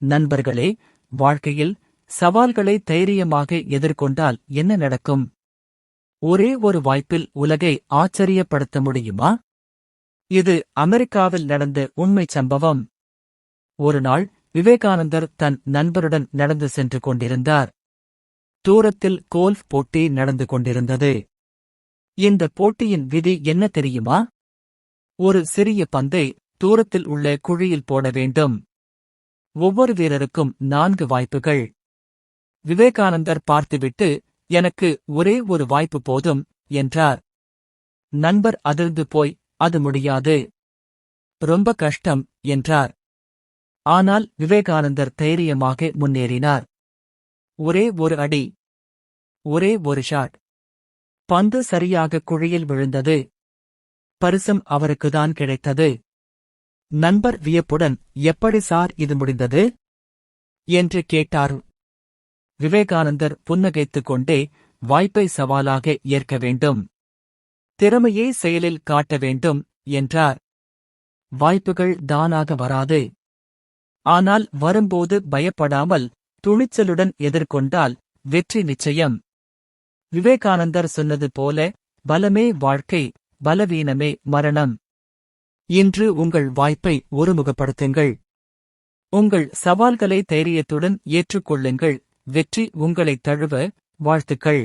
நண்பர்களே, வாழ்க்கையில் சவால்களை தைரியமாக எதிர்கொண்டால் என்ன நடக்கும்? ஒரே ஒரு வாய்ப்பில் உலகை ஆச்சரியப்படுத்த முடியுமா? இது அமெரிக்காவில் நடந்த உண்மைச் சம்பவம். ஒருநாள் விவேகானந்தர் தன் நண்பருடன் நடந்து சென்று கொண்டிருந்தார். தூரத்தில் கோல்ஃப் போட்டி நடந்து கொண்டிருந்தது. இந்த போட்டியின் விதி என்ன தெரியுமா? ஒரு சிறிய பந்தை தூரத்தில் உள்ள குழியில் போட வேண்டும். ஒவ்வொரு வீரருக்கும் 4 வாய்ப்புகள். விவேகானந்தர் பார்த்துவிட்டு, எனக்கு ஒரே ஒரு வாய்ப்பு போதும் என்றார். நண்பர் அதிர்ந்து போய், அது முடியாது, ரொம்ப கஷ்டம் என்றார். ஆனால் விவேகானந்தர் தைரியமாக முன்னேறினார். ஒரே ஒரு அடி, ஒரே ஒரு ஷாட். பந்து சரியாக குழியில் விழுந்தது. பரிசும் அவருக்குதான் கிடைத்தது. நண்பர் வியப்புடன், எப்படி சார் இது முடிந்தது என்று கேட்டார். விவேகானந்தர் புன்னகைத்துக் கொண்டே, வாய்ப்பை சவாலாக ஏற்க வேண்டும், திறமையை செயலில் காட்ட வேண்டும் என்றார். வாய்ப்புகள் தானாக வராது. ஆனால் வரும்போது பயப்படாமல் துணிச்சலுடன் எதிர்கொண்டால் வெற்றி நிச்சயம். விவேகானந்தர் சொன்னது போல, பலமே வாழ்க்கை, பலவீனமே மரணம். இன்று உங்கள் வாய்ப்பை ஒருமுகப்படுத்துங்கள். உங்கள் சவால்களை தைரியத்துடன் ஏற்றுக்கொள்ளுங்கள். வெற்றி உங்களைத் தழுவ வாழ்த்துக்கள்.